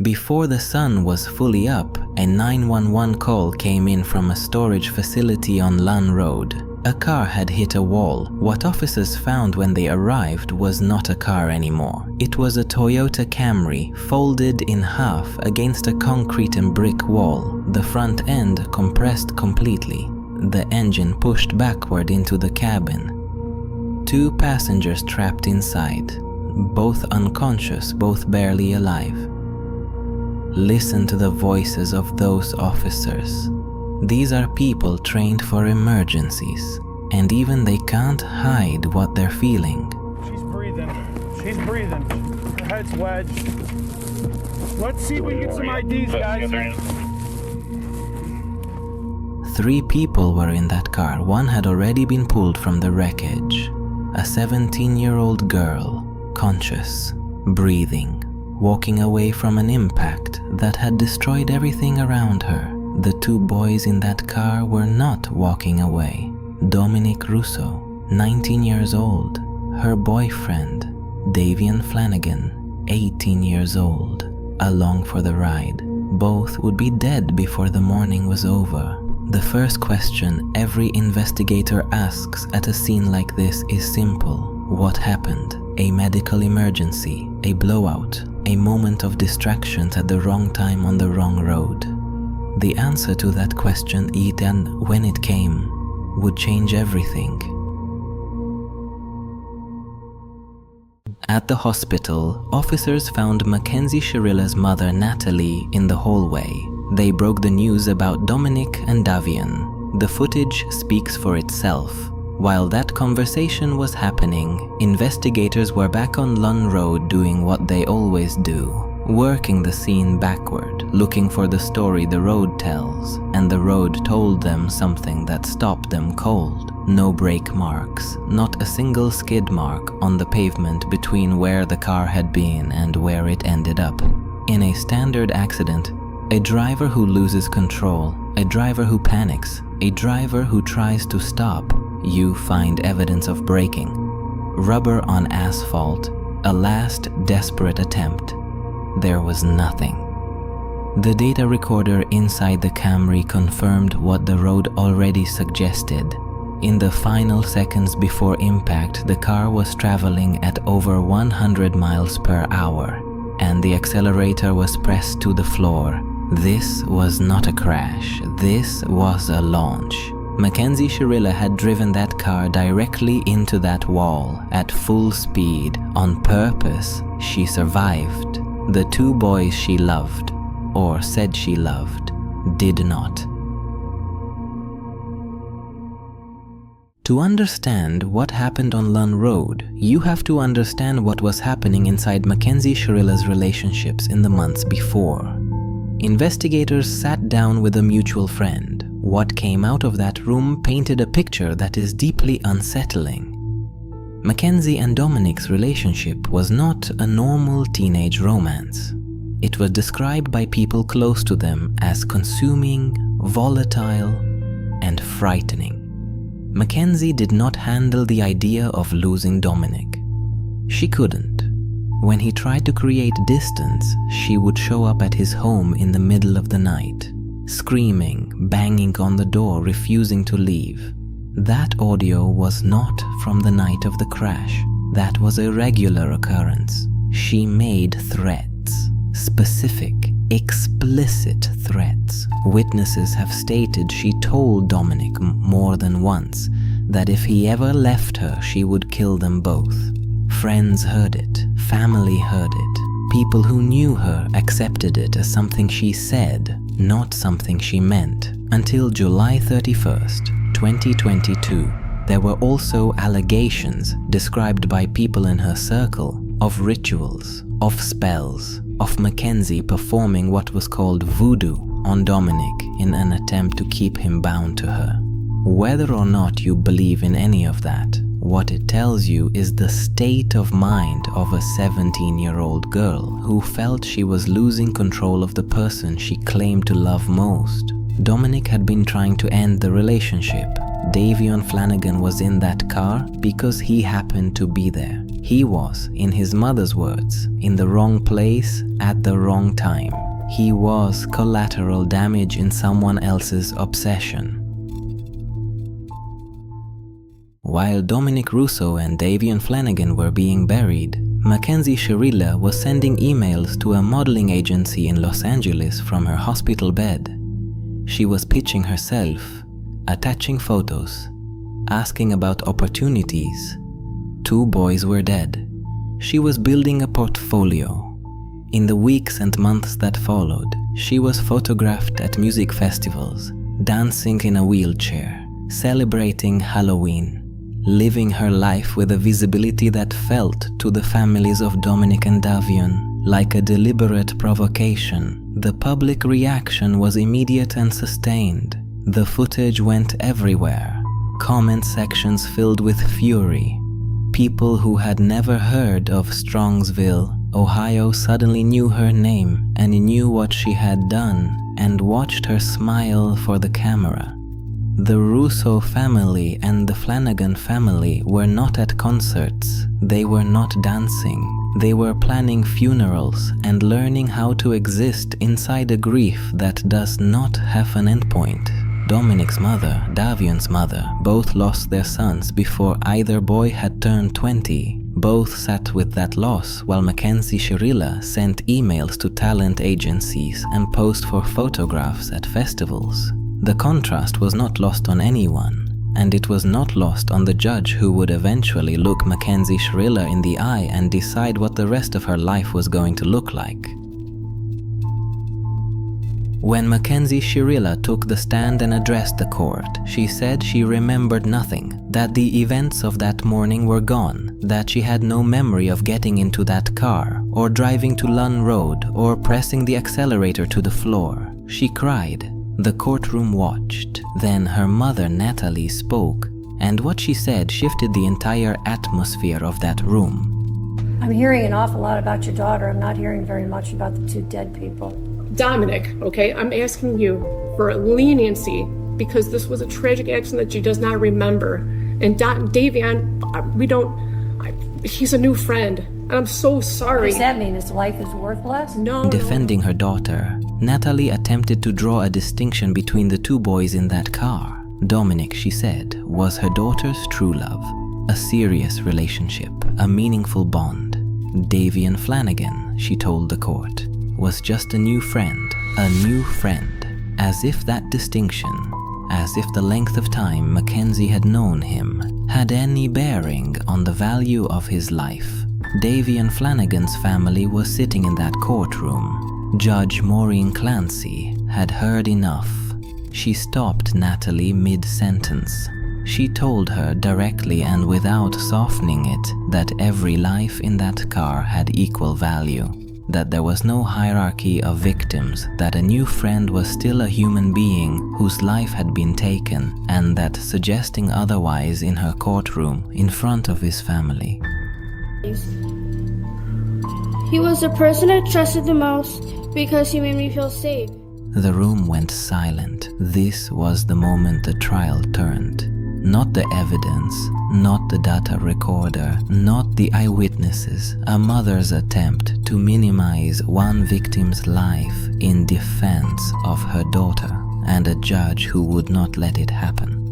Before the sun was fully up, a 911 call came in from a storage facility on Lunn Road. A car had hit a wall. What officers found when they arrived was not a car anymore. It was a Toyota Camry folded in half against a concrete and brick wall, the front end compressed completely, the engine pushed backward into the cabin. 2 passengers trapped inside, both unconscious, both barely alive. Listen to the voices of those officers. These are people trained for emergencies, and even they can't hide what they're feeling. She's breathing. She's breathing. Her head's wedged. Let's see if we can get some IDs, guys. 3 people were in that car. 1 had already been pulled from the wreckage. A 17-year-old girl, conscious, breathing, walking away from an impact that had destroyed everything around her. The 2 boys in that car were not walking away. Dominic Russo, 19 years old, her boyfriend, Davian Flanagan, 18 years old, along for the ride. Both would be dead before the morning was over. The first question every investigator asks at a scene like this is simple. What happened? A medical emergency, a blowout, a moment of distractions at the wrong time on the wrong road. The answer to that question, even when it came, would change everything. At the hospital, officers found Mackenzie Shirilla's mother, Natalie, in the hallway. They broke the news about Dominic and Davian. The footage speaks for itself. While that conversation was happening, investigators were back on Lunn Road doing what they always do. Working the scene backward, looking for the story the road tells, and the road told them something that stopped them cold. No brake marks, not a single skid mark on the pavement between where the car had been and where it ended up. In a standard accident, a driver who loses control, a driver who panics, a driver who tries to stop, you find evidence of braking. Rubber on asphalt, a last desperate attempt. There was nothing. The data recorder inside the Camry confirmed what the road already suggested. In the final seconds before impact, the car was traveling at over 100 miles per hour, and the accelerator was pressed to the floor. This was not a crash, this was a launch. Mackenzie Shirilla had driven that car directly into that wall at full speed. On purpose, she survived. The 2 boys she loved, or said she loved, did not. To understand what happened on Lunn Road, you have to understand what was happening inside Mackenzie Shirilla's relationships in the months before. Investigators sat down with a mutual friend. What came out of that room painted a picture that is deeply unsettling. Mackenzie and Dominic's relationship was not a normal teenage romance. It was described by people close to them as consuming, volatile, and frightening. Mackenzie did not handle the idea of losing Dominic. She couldn't. When he tried to create distance, she would show up at his home in the middle of the night, screaming, banging on the door, refusing to leave. That audio was not from the night of the crash. That was a regular occurrence. She made threats, specific, explicit threats. Witnesses have stated she told Dominic more than once that if he ever left her, she would kill them both. Friends heard it, family heard it. People who knew her accepted it as something she said, not something she meant. Until July 31st, 2022, there were also allegations described by people in her circle of rituals, of spells, of Mackenzie performing what was called voodoo on Dominic in an attempt to keep him bound to her. Whether or not you believe in any of that, what it tells you is the state of mind of a 17-year-old girl who felt she was losing control of the person she claimed to love most. Dominic had been trying to end the relationship. Davian Flanagan was in that car because he happened to be there. He was, in his mother's words, in the wrong place at the wrong time. He was collateral damage in someone else's obsession. While Dominic Russo and Davian Flanagan were being buried, Mackenzie Shirilla was sending emails to a modeling agency in Los Angeles from her hospital bed. She was pitching herself, attaching photos, asking about opportunities. 2 boys were dead. She was building a portfolio. In the weeks and months that followed, she was photographed at music festivals, dancing in a wheelchair, celebrating Halloween, living her life with a visibility that felt to the families of Dominic and Davian like a deliberate provocation. The public reaction was immediate and sustained. The footage went everywhere. Comment sections filled with fury. People who had never heard of Strongsville, Ohio suddenly knew her name and knew what she had done and watched her smile for the camera. The Russo family and the Flanagan family were not at concerts. They were not dancing. They were planning funerals and learning how to exist inside a grief that does not have an endpoint. Dominic's mother, Davian's mother, both lost their sons before either boy had turned 20. Both sat with that loss while Mackenzie Shirilla sent emails to talent agencies and posed for photographs at festivals. The contrast was not lost on anyone, and it was not lost on the judge who would eventually look Mackenzie Shirilla in the eye and decide what the rest of her life was going to look like. When Mackenzie Shirilla took the stand and addressed the court, she said she remembered nothing, that the events of that morning were gone, that she had no memory of getting into that car, or driving to Lunn Road, or pressing the accelerator to the floor. She cried. The courtroom watched. Then her mother Natalie spoke, and what she said shifted the entire atmosphere of that room. I'm hearing an awful lot about your daughter. I'm not hearing very much about the 2 dead people. Dominic, okay, I'm asking you for leniency because this was a tragic accident that she does not remember. And Davian, he's a new friend, and I'm so sorry. What does that mean? His life is worthless? No. Defending her daughter, Natalie attempted to draw a distinction between the 2 boys in that car. Dominic, she said, was her daughter's true love, a serious relationship, a meaningful bond. Davian Flanagan, she told the court, was just a new friend, as if that distinction, as if the length of time Mackenzie had known him, had any bearing on the value of his life. Davian Flanagan's family was sitting in that courtroom. Judge Maureen Clancy had heard enough. She stopped Natalie mid-sentence. She told her directly and without softening it that every life in that car had equal value, that there was no hierarchy of victims, that a new friend was still a human being whose life had been taken, and that suggesting otherwise in her courtroom in front of his family. He was the person I trusted the most because he made me feel safe. The room went silent. This was the moment the trial turned. Not the evidence, not the data recorder, not the eyewitnesses, a mother's attempt to minimize one victim's life in defense of her daughter, and a judge who would not let it happen.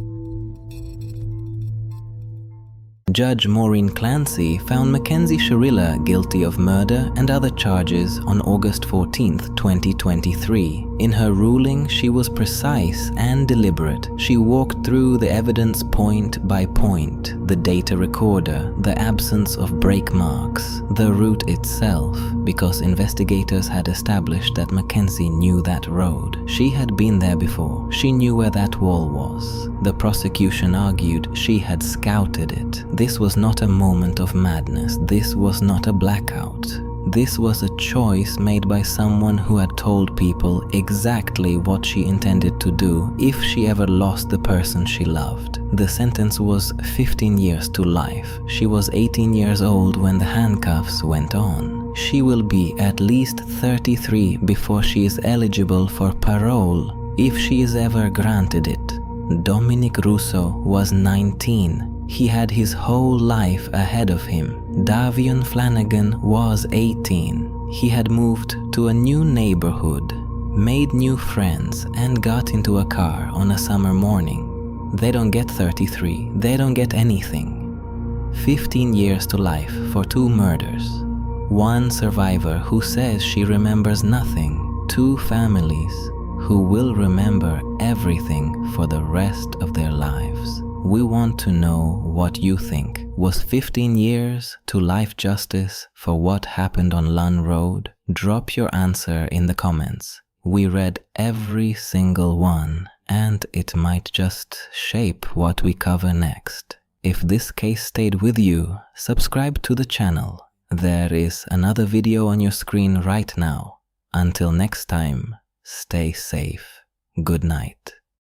Judge Maureen Clancy found Mackenzie Shirilla guilty of murder and other charges on August 14, 2023. In her ruling, she was precise and deliberate. She walked through the evidence point by point, the data recorder, the absence of brake marks, the route itself, because investigators had established that Mackenzie knew that road. She had been there before. She knew where that wall was. The prosecution argued she had scouted it. This was not a moment of madness. This was not a blackout. This was a choice made by someone who had told people exactly what she intended to do if she ever lost the person she loved. The sentence was 15 years to life. She was 18 years old when the handcuffs went on. She will be at least 33 before she is eligible for parole, if she is ever granted it. Dominic Russo was 19. He had his whole life ahead of him. Davion Flanagan was 18. He had moved to a new neighborhood, made new friends, and got into a car on a summer morning. They don't get 33. They don't get anything. 15 years to life for 2 murders. 1 survivor who says she remembers nothing. 2 families who will remember everything for the rest of their lives. We want to know what you think. Was 15 years to life justice for what happened on Lunn Road? Drop your answer in the comments. We read every single one, and it might just shape what we cover next. If this case stayed with you, subscribe to the channel. There is another video on your screen right now. Until next time, stay safe. Good night.